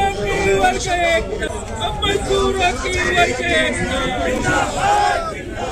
की वर्ग एकता, अब मजदूरों की वर्ग एकता।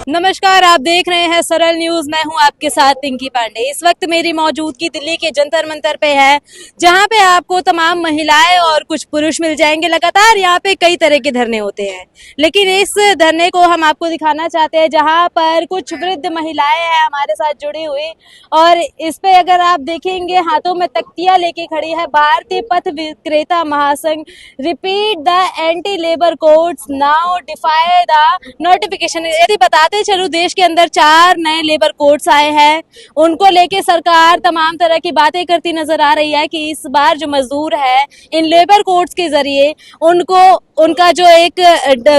नमस्कार, आप देख रहे हैं सरल न्यूज। मैं हूं आपके साथ पिंकी पांडे। इस वक्त मेरी मौजूदगी दिल्ली के जंतर मंतर पे है, जहां पे आपको तमाम महिलाएं और कुछ पुरुष मिल जाएंगे। लगातार यहां पे कई तरह के धरने होते हैं, लेकिन इस धरने को हम आपको दिखाना चाहते हैं, जहां पर कुछ वृद्ध महिलाएं हैं हमारे साथ जुड़ी हुई। और इस पे अगर आप देखेंगे, हाथों में तख्तियां लेके खड़ी है भारतीय Path Vikreta Mahasangh. Repeat the anti labour codes now, defy the notification. यदि बताते चलो, देश के अंदर 4 नए लेबर कोड्स आए हैं, उनको लेके सरकार तमाम तरह की बातें करती नजर आ रही है कि इस बार जो मजदूर है, इन लेबर कोड्स के जरिए उनको उनका जो एक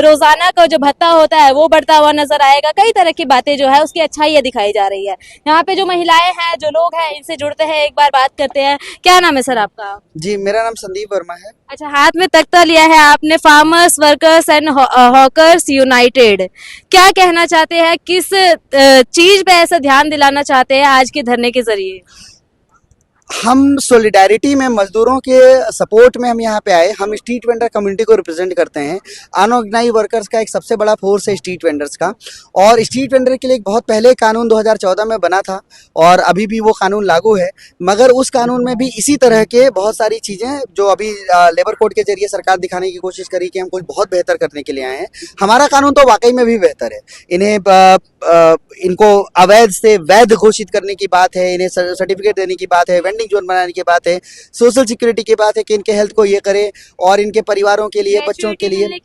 रोजाना का जो भत्ता होता है वो बढ़ता हुआ नजर आएगा। कई तरह की बातें जो है उसकी अच्छाइयां दिखाई जा रही है। यहाँ पे जो महिलाएं हैं, जो लोग हैं, इनसे जुड़ते हैं, एक बार बात करते हैं। क्या नाम है सर आपका? जी, मेरा नाम संदीप वर्मा है। अच्छा, हाथ में तख्ता लिया है आपने, farmers workers and hawkers United. क्या कहना चाहते हैं, किस चीज पे ऐसा ध्यान दिलाना चाहते हैं आज के धरने के जरिए? हम सॉलिडारिटी में, मजदूरों के सपोर्ट में हम यहाँ पे आए। हम स्ट्रीट वेंडर कम्युनिटी को रिप्रेजेंट करते हैं। अनऑर्गेनाइज वर्कर्स का एक सबसे बड़ा फोर्स है स्ट्रीट वेंडर्स का, और स्ट्रीट वेंडर के लिए एक बहुत पहले कानून 2014 में बना था और अभी भी वो कानून लागू है। मगर उस कानून में भी इसी तरह के बहुत सारी चीज़ें जो अभी लेबर कोड के जरिए सरकार दिखाने की कोशिश करी कि हम कुछ बहुत बेहतर करने के लिए आए हैं। हमारा कानून तो वाकई में भी बेहतर है। इनको अवैध से वैध घोषित करने की बात है, इन्हें सर्टिफिकेट देने की बात है, वेंडिंग जोन बनाने की बात है, सोशल सिक्योरिटी की बात है कि इनके हेल्थ को ये करे और इनके परिवारों के लिए, बच्चों के लिए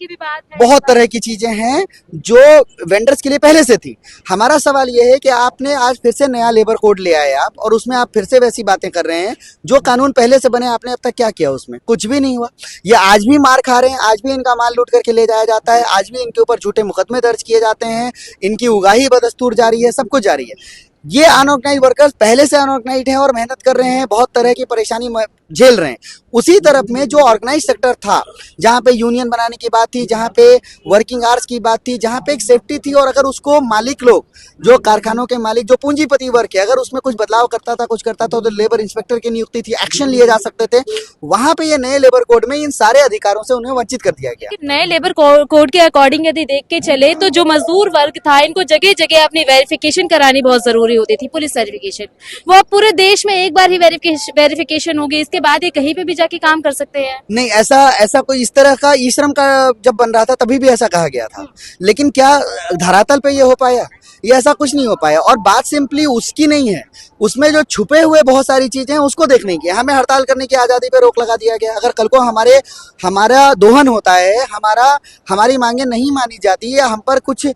बहुत तरह की चीजें हैं जो वेंडर्स के लिए पहले से थी। हमारा सवाल ये है कि आपने आज फिर से नया लेबर कोड ले आए आप, और उसमें आप फिर से वैसी बातें कर रहे हैं जो कानून पहले से बने। आपने अब तक क्या किया? उसमें कुछ भी नहीं हुआ। ये आज भी मार खा रहे हैं, आज भी इनका माल लूट करके ले जाया जाता है, आज भी इनके ऊपर झूठे मुकदमे दर्ज किए जाते हैं, इनकी उगाही बदस्तूर जारी है, सब कुछ जारी है। ये अनऑर्गेनाइज वर्कर्स पहले से अनऑर्गेनाइज हैं और मेहनत कर रहे हैं, बहुत तरह की परेशानी झेल रहे हैं। उसी तरफ में जो ऑर्गेनाइज सेक्टर था, जहाँ पे यूनियन बनाने की बात थी, जहाँ पे वर्किंग आवर्स की बात थी, जहाँ पे एक सेफ्टी थी, और अगर उसको मालिक लोग, जो कारखानों के मालिक, जो पूंजीपति वर्ग है, अगर उसमें कुछ बदलाव करता था, कुछ करता था, तो लेबर इंस्पेक्टर की नियुक्ति थी, एक्शन लिए जा सकते थे। वहां पे ये नए लेबर कोड में इन सारे अधिकारों से उन्हें वंचित कर दिया गया। नए लेबर कोड के अकॉर्डिंग यदि देख के चले तो जो मजदूर वर्ग था, इनको जगह जगह अपनी वेरिफिकेशन करानी बहुत जरूरी होती थी, पुलिस वेरिफिकेशन। वो अब पूरे देश में एक बार ही वेरिफिकेशन होगी, इसके बाद ये कहीं पे भी जाके काम कर सकते हैं। नहीं, ऐसा कोई इस तरह का ई श्रम का जब बन रहा था तभी भी ऐसा कहा गया था, लेकिन क्या धरातल पे ये हो पाया? ये ऐसा कुछ नहीं हो पाया। और बात सिंपली उसकी नहीं है, उसमें जो छुपे हुए बहुत सारी चीजें हैं उसको देखने की। हमें हड़ताल करने की आज़ादी पे रोक लगा दिया गया। अगर कल को हमारा दोहन होता है, हमारी मांगे नहीं मानी जाती है, हम पर कुछ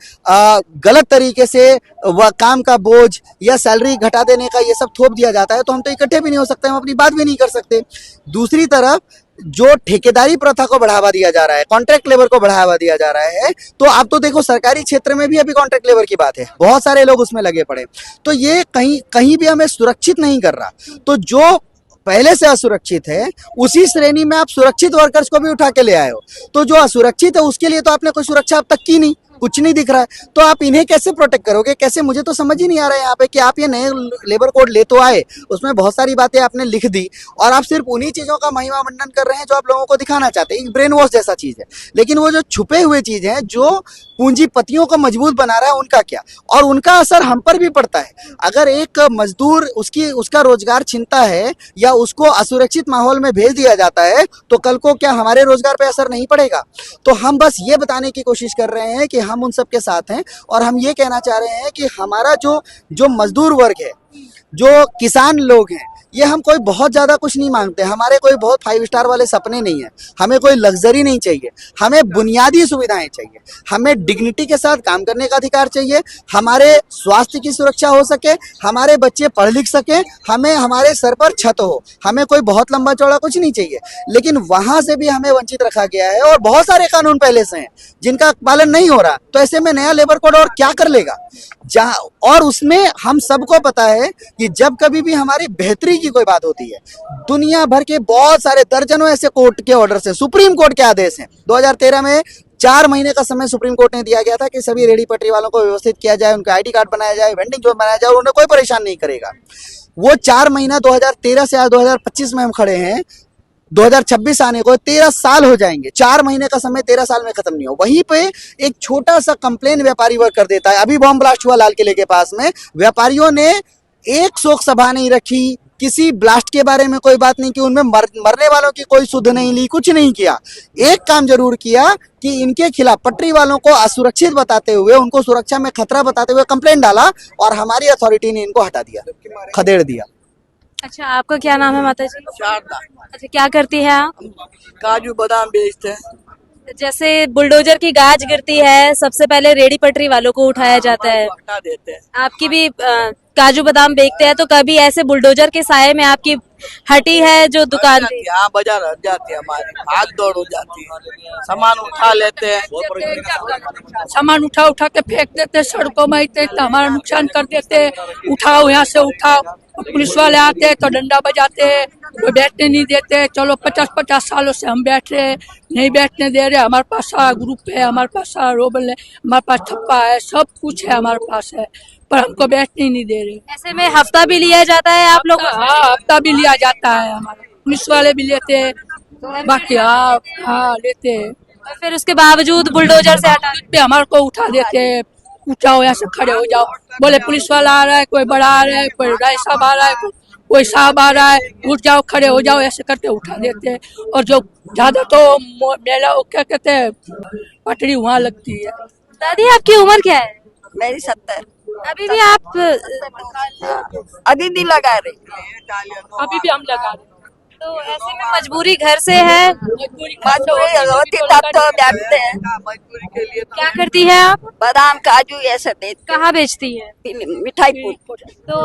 गलत तरीके से काम का बोझ या सैलरी घटा देने का ये सब थोप दिया जाता है, तो हम तो इकट्ठे भी नहीं हो सकते, हम अपनी बात भी नहीं कर सकते। दूसरी तरफ जो ठेकेदारी प्रथा को बढ़ावा दिया जा रहा है, कॉन्ट्रैक्ट लेबर को बढ़ावा दिया जा रहा है, तो आप तो देखो सरकारी क्षेत्र में भी अभी कॉन्ट्रैक्ट लेबर की बात है, बहुत सारे लोग उसमें लगे पड़े। तो ये कहीं भी हमें सुरक्षित नहीं कर रहा। तो जो पहले से असुरक्षित है, उसी श्रेणी में आप सुरक्षित वर्कर्स को भी उठा के ले आए हो। तो जो असुरक्षित है उसके लिए तो आपने कोई सुरक्षा अब तक की नहीं, कुछ नहीं दिख रहा है, तो आप इन्हें कैसे प्रोटेक्ट करोगे? कैसे? मुझे तो समझ ही नहीं आ रहा है यहाँ पे कि आप ये नए लेबर कोड ले तो आए, उसमें बहुत सारी बातें आपने लिख दी, और आप सिर्फ उन्हीं चीज़ों का महिमा मंडन कर रहे हैं जो आप लोगों को दिखाना चाहते हैं। ब्रेन वॉश जैसा चीज़ है। लेकिन वो जो छुपे हुए चीज़ है, जो पूंजीपतियों को मजबूत बना रहा है, उनका क्या? और उनका असर हम पर भी पड़ता है। अगर एक मजदूर उसका रोजगार छिनता है या उसको असुरक्षित माहौल में भेज दिया जाता है, तो कल को क्या हमारे रोजगार पे असर नहीं पड़ेगा? तो हम बस ये बताने की कोशिश कर रहे हैं कि हम उन सब के साथ हैं, और हम ये कहना चाह रहे हैं कि हमारा जो मजदूर वर्ग है, जो किसान लोग हैं, ये हम कोई बहुत ज़्यादा कुछ नहीं मांगते। हमारे कोई बहुत 5 स्टार वाले सपने नहीं है, हमें कोई लग्जरी नहीं चाहिए, हमें बुनियादी सुविधाएं चाहिए, हमें डिग्निटी के साथ काम करने का अधिकार चाहिए, हमारे स्वास्थ्य की सुरक्षा हो सके, हमारे बच्चे पढ़ लिख सके, हमें हमारे सर पर छत हो। हमें कोई बहुत लंबा चौड़ा कुछ नहीं चाहिए, लेकिन वहाँ से भी हमें वंचित रखा गया है, और बहुत सारे कानून पहले से हैं जिनका पालन नहीं हो रहा। तो ऐसे में नया लेबर कोड और क्या कर लेगा? और उसमें हम सबको पता है कि जब कभी भी हमारी बेहतरी की कोई बात होती है, दुनिया भर के बहुत सारे दर्जनों ऐसे कोर्ट के ऑर्डर से, सुप्रीम कोर्ट के आदेश हैं। 2013 में 4 महीने का समय सुप्रीम कोर्ट ने दिया गया था कि सभी रेहड़ी पटरी वालों को व्यवस्थित किया जाए, उनका ID कार्ड बनाया जाए, वेंडिंग जोन बनाया जाए, और उन्हें कोई परेशान नहीं करेगा। वो 4 महीना 2013 से आज 2025 में हम खड़े हैं, 2026 आने को 13 साल हो जाएंगे, 4 महीने का समय 13 साल में खत्म नहीं हो। वहीं पे एक छोटा सा कंप्लेन व्यापारी वर्ग कर देता है। अभी बॉम्ब ब्लास्ट हुआ लाल किले के पास में, व्यापारियों ने एक शोक सभा नहीं रखी, किसी ब्लास्ट के बारे में कोई बात नहीं की, उनमें मरने वालों की कोई सुध नहीं ली, कुछ नहीं किया। एक काम जरूर किया कि इनके खिलाफ पटरी वालों को असुरक्षित बताते हुए, उनको सुरक्षा में खतरा बताते हुए कंप्लेंट डाला और हमारी अथॉरिटी ने इनको हटा दिया, खदेड़ दिया। अच्छा, आपका क्या नाम है माता जी? शारदा। अच्छा, क्या करती है आप? काजू बादाम बेचते हैं। जैसे बुलडोजर की गाज गिरती है, सबसे पहले रेडी पटरी वालों को उठाया जाता है। हटा देते हैं। आपकी भी काजू बादाम बेचते हैं, तो कभी ऐसे बुलडोजर के साए में आपकी हटी है जो दुकान थी? हाँ, बाजार हट जाती है, हमारी भाग दौड़ हो जाती है, सामान उठा लेते हैं। सामान उठा उठा के फेंक देते, सड़कों में आते तो हमारा नुकसान कर देते। उठाओ यहाँ से उठाओ, पुलिस वाले आते तो डंडा बजाते, कोई बैठने नहीं देते। चलो 50-50 सालों से हम बैठ रहे, नहीं बैठने दे रहे। हमारे पास सारा ग्रुप है, हमारे पास सारा रोबल है, हमारे पास थप्पा है, सब कुछ है हमारे पास है, पर हमको बैठने ही नहीं दे रहे। ऐसे में हफ्ता भी लिया जाता है आप लोगों से? हाँ, हफ्ता भी लिया जाता है, हमारा पुलिस वाले भी लेते हैं, बाकी हाँ लेते हैं। और फिर उसके बावजूद बुलडोजर से हटा पे हमारे को उठा देते हैं, उठाओ यहाँ से खड़े हो जाओ। बोले पुलिस वाला आ रहा है, कोई बड़ा आ रहा है, कोई राय साहब आ रहा है, कोई साहब आ रहा है, उठ जाओ खड़े हो जाओ, ऐसे करके उठा देते हैं। और जो ज्यादा तो मेला क्या कहते हैं, पटरी वहाँ लगती है। दादी, आपकी उम्र क्या है? मेरी 70। अभी भी आप अभी भी लगा रही। अभी भी हम लगा रहे हैं। तो ऐसे में मजबूरी घर से है? मजबूरी होती तब तो बैठते हैं। मजदूरी के लिए क्या करती है आप? बादाम काजू ये सब बेचते कहाँ बेचती है? हैं, मिठाई पूरी। तो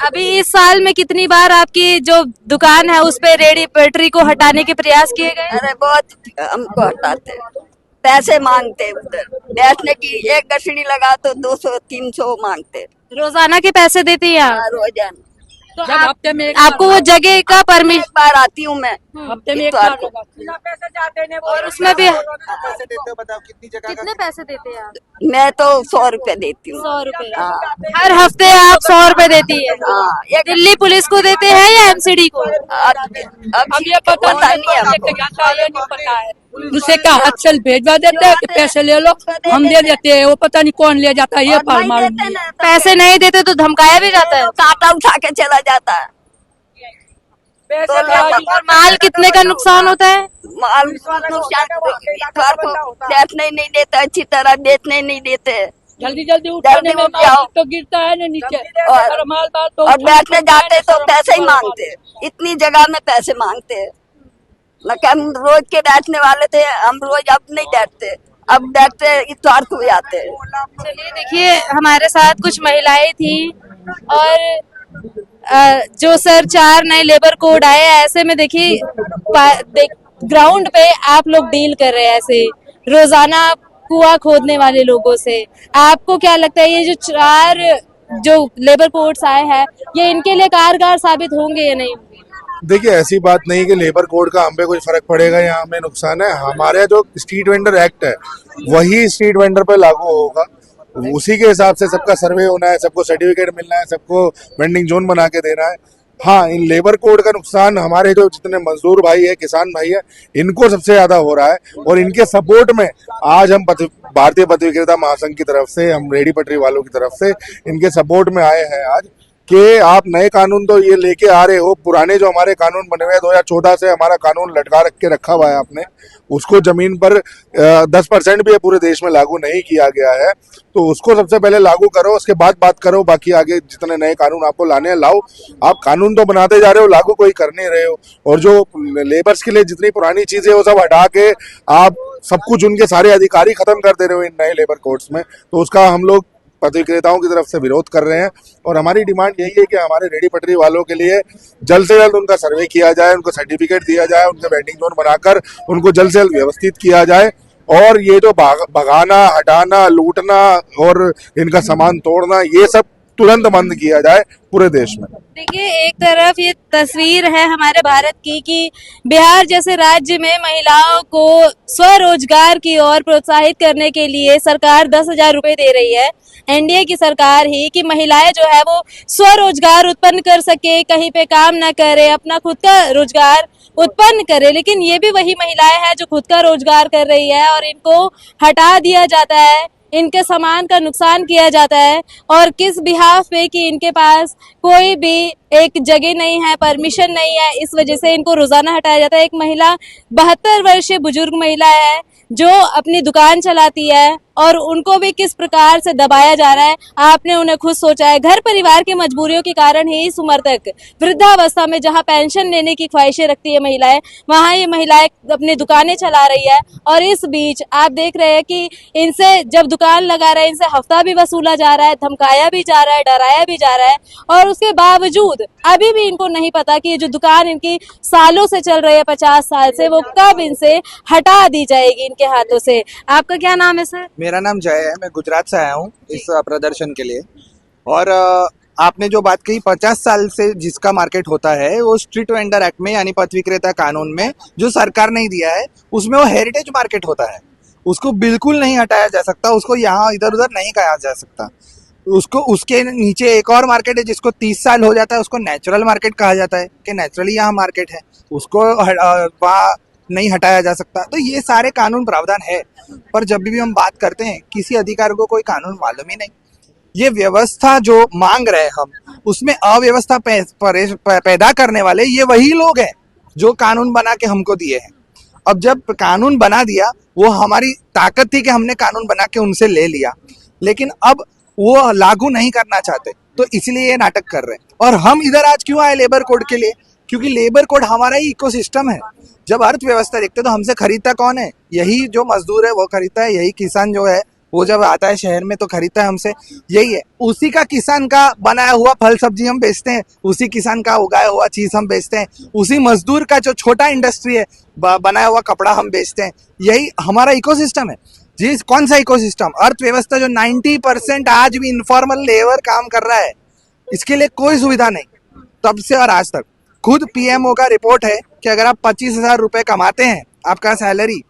अभी इस साल में कितनी बार आपकी जो दुकान है उस पे रेडी पटरी को हटाने के प्रयास किए गए? अरे बहुत हमको हटाते हैं, पैसे मांगते हैं उधर। बैठने की एक गठड़ी लगा तो 200-300 मांगते। रोजाना के पैसे देती हैं आप? रोजाना। तो जब आप, हफ्ते में एक आपको वो जगह का एक परमिशन, बार आती हूँ मैं हफ्ते में एक इतवार बार को। होगा। और उसमें भी पैसे देते हो, बताओ कितनी जगह कितने पैसे देते हैं आप? मैं तो 100 रुपए देती हूँ। 100 रुपए। हाँ। हर हफ्ते आप 100 रुपए देती है? हाँ, एक दिल्ली पुलिस को देते हैं या एमसीडी को? अब अब ये पता नहीं है हमको। नहीं जाता, ये नहीं पता है। दूसरे का हाथ से भेजवा देते हैं कि पैसे ले लो, हम दे देते हैं, वो पता नहीं कौन ले जाता है, ये और पाल नहीं मालूम देते नहीं। ना तो पैसे नहीं देते तो धमकाया भी जाता है? कांटा उठा के चला जाता है। तो और माल कितने का नुकसान होता है? माल नुकसान इतवार को बैठने नहीं देते, अच्छी तरह बेचने नहीं देते। जल्दी जल्दी उठाने में उठ जाओ। माल तो गिरता है ना नीचे, और- और माल बाल तो और उठाने बैठने को जाते तो जाए पैसे ही मांगते। इतनी जगह में पैसे मांगते हैं। न कि हम रोज के बैठने वाले थे, हम रोज अब नहीं बैठते, अब बैठते इतवार को भी आते हैं। चलिए, देखिए हमारे साथ कुछ महिलाएं थी और जो सर 4 नए लेबर कोड आए हैं, ऐसे में देखिए ग्राउंड पे आप लोग डील कर रहे हैं ऐसे रोजाना कुआं खोदने वाले लोगों से। आपको क्या लगता है ये जो 4 जो लेबर कोड्स आए हैं, ये इनके लिए कारगर साबित होंगे या नहीं होंगे? देखिए, ऐसी बात नहीं कि लेबर कोड का हम पे कोई फर्क पड़ेगा या हमें नुकसान है। हमारे जो स्ट्रीट वेंडर एक्ट है वही स्ट्रीट वेंडर पे लागू होगा, उसी के हिसाब से सबका सर्वे होना है, सबको सर्टिफिकेट मिलना है, सबको वेंडिंग जोन बना के देना है। हाँ, इन लेबर कोड का नुकसान हमारे जो जितने मजदूर भाई है, किसान भाई है, इनको सबसे ज्यादा हो रहा है। और इनके सपोर्ट में आज हम भारतीय पथ विक्रेता महासंघ की तरफ से, हम रेडी पटरी वालों की तरफ से इनके सपोर्ट में आए हैं आज कि आप नए कानून तो ये लेके आ रहे हो, पुराने जो हमारे कानून बने हुए 2014 से हमारा कानून लटका रखा हुआ है आपने, उसको जमीन पर 10% भी पूरे देश में लागू नहीं किया गया है, तो उसको सबसे पहले लागू करो, उसके बाद बात करो। बाकी आगे जितने नए कानून आपको लाने हैं लाओ। आप कानून तो बनाते जा रहे हो, लागू कोई कर नहीं रहे हो। और जो लेबर्स के लिए जितनी पुरानी चीजें वो सब हटा के आप सब कुछ उनके सारे अधिकारी खत्म कर दे रहे हो इन नए लेबर कोड्स में, तो उसका हम लोग पथ विक्रेताओं की तरफ से विरोध कर रहे हैं। और हमारी डिमांड यही है कि हमारे रेडी पटरी वालों के लिए जल्द से जल्द उनका सर्वे किया जाए, उनको सर्टिफिकेट दिया जाए, उनके वेंडिंग जोन बनाकर उनको जल्द से जल्द व्यवस्थित किया जाए। और ये जो भगाना, हटाना, लूटना और इनका सामान तोड़ना, ये सब तुरंत बंद किया जाए पूरे देश में। देखिए, एक तरफ ये तस्वीर है हमारे भारत की कि बिहार जैसे राज्य में महिलाओं को स्वरोजगार की ओर प्रोत्साहित करने के लिए सरकार 10,000 रुपए दे रही है। एनडीए की सरकार ही कि महिलाएं जो है वो स्वरोजगार उत्पन्न कर सके, कहीं पे काम ना करे, अपना खुद का रोजगार उत्पन्न करे। लेकिन ये भी वही महिलाएं हैं जो खुद का रोजगार कर रही है और इनको हटा दिया जाता है, इनके सामान का नुकसान किया जाता है। और किस बिहाफ पे कि इनके पास कोई भी एक जगह नहीं है, परमिशन नहीं है, इस वजह से इनको रोजाना हटाया जाता है। एक महिला 72 वर्षीय बुजुर्ग महिला है जो अपनी दुकान चलाती है और उनको भी किस प्रकार से दबाया जा रहा है, आपने उन्हें खुद सोचा है। घर परिवार की मजबूरियों के कारण ही इस उम्र तक वृद्धावस्था में जहां पेंशन लेने की ख्वाहिशें रखती है महिलाएं, वहां ये महिलाएं अपनी दुकानें चला रही है। और इस बीच आप देख रहे हैं कि इनसे जब दुकान लगा रहे हैं, इनसे हफ्ता भी वसूला जा रहा है, धमकाया भी जा रहा है, डराया भी जा रहा है। और उसके बावजूद अभी भी इनको नहीं पता कि ये जो दुकान इनकी सालों से चल रही है, 50 साल से, वो कब इनसे हटा दी जाएगी इनके हाथों से। आपका क्या नाम है सर? मेरा नाम जय है, मैं गुजरात से आया हूँ इस प्रदर्शन के लिए। और आपने जो बात कही, 50 साल से जिसका मार्केट होता है वो स्ट्रीट वेंडर एक्ट में यानी पथ विक्रेता कानून में जो सरकार ने दिया है उसमें वो हेरिटेज मार्केट होता है, उसको बिल्कुल नहीं हटाया जा सकता, उसको यहाँ इधर उधर नहीं कहा जा सकता। उसको उसके नीचे एक और मार्केट है जिसको 30 साल हो जाता है, उसको नेचुरल मार्केट कहा जाता है कि नेचुरली यहाँ मार्केट है, उसको वहाँ नहीं हटाया जा सकता। तो ये सारे कानून प्रावधान है, पर जब भी हम बात करते हैं किसी अधिकार को कोई कानून मालूम ही नहीं। ये व्यवस्था जो मांग रहे हैं हम, उसमें अव्यवस्था पैदा करने वाले ये वही लोग हैं जो कानून बना के हमको दिए हैं। अब जब कानून बना दिया, वो हमारी ताकत थी कि हमने कानून बना के उनसे ले लिया, लेकिन अब वो लागू नहीं करना चाहते, तो इसलिए ये नाटक कर रहे हैं। और हम इधर आज क्यों आए लेबर कोड के लिए? क्योंकि लेबर कोड हमारा ही इकोसिस्टम है। जब अर्थव्यवस्था देखते तो हमसे खरीदता कौन है? यही जो मजदूर है वो खरीदता है, यही किसान जो है वो जब आता है शहर में तो खरीदता है हमसे, यही है। उसी का किसान का बनाया हुआ फल सब्जी हम बेचते हैं, उसी किसान का उगाया हुआ चीज हम बेचते हैं, उसी मजदूर का जो छोटा इंडस्ट्री है बनाया हुआ कपड़ा हम बेचते हैं। यही हमारा इकोसिस्टम है। जिस कौन सा इकोसिस्टम? अर्थव्यवस्था जो 90% आज भी इनफॉर्मल लेबर काम कर रहा है, इसके लिए कोई सुविधा नहीं तब से और आज तक। खुद पीएमओ का रिपोर्ट है कि अगर आप 25,000 रुपए कमाते हैं आपका सैलरी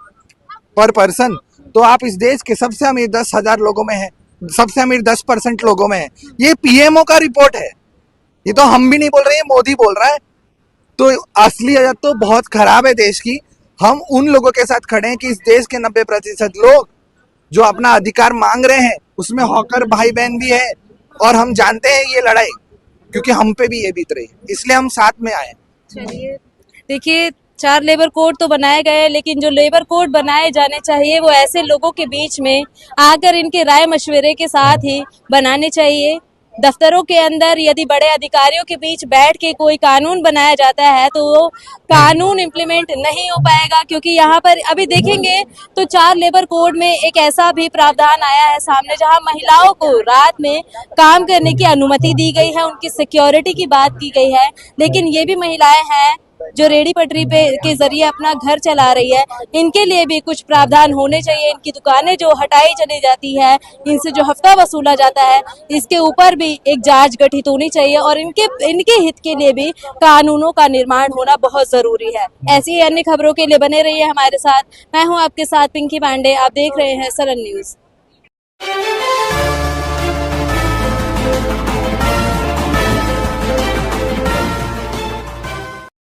पर पर्सन, तो आप इस देश के सबसे अमीर 10,000 लोगों में है, सबसे अमीर 10% लोगों में है। ये पीएमओ का रिपोर्ट है, ये तो हम भी नहीं बोल रहे हैं, मोदी बोल रहा है। तो असलियत तो बहुत खराब है देश की। हम उन लोगों के साथ खड़े हैं कि इस देश के 90% लोग जो अपना अधिकार मांग रहे हैं, उसमें हॉकर भाई बहन भी है, और हम जानते हैं ये लड़ाई क्योंकि हम पे भी ये बीत रही है, इसलिए हम साथ में आए। चलिए, देखिए, 4 लेबर कोड तो बनाए गए, लेकिन जो लेबर कोड बनाए जाने चाहिए वो ऐसे लोगों के बीच में आकर इनके राय मशवरे के साथ ही बनाने चाहिए। दफ्तरों के अंदर यदि बड़े अधिकारियों के बीच बैठ के कोई कानून बनाया जाता है तो वो कानून इम्प्लीमेंट नहीं हो पाएगा, क्योंकि यहाँ पर अभी देखेंगे तो 4 लेबर कोड में एक ऐसा भी प्रावधान आया है सामने जहाँ महिलाओं को रात में काम करने की अनुमति दी गई है, उनकी सिक्योरिटी की बात की गई है। लेकिन ये भी महिलाएं हैं जो रेडी पटरी पे के जरिए अपना घर चला रही है, इनके लिए भी कुछ प्रावधान होने चाहिए। इनकी दुकानें जो हटाई चली जाती है, इनसे जो हफ्ता वसूला जाता है, इसके ऊपर भी एक जांच गठित होनी चाहिए और इनके हित के लिए भी कानूनों का निर्माण होना बहुत जरूरी है। ऐसी अन्य खबरों के लिए बने रहिए हमारे साथ। मैं हूं आपके साथ पिंकी पांडे, आप देख रहे हैं सरल न्यूज।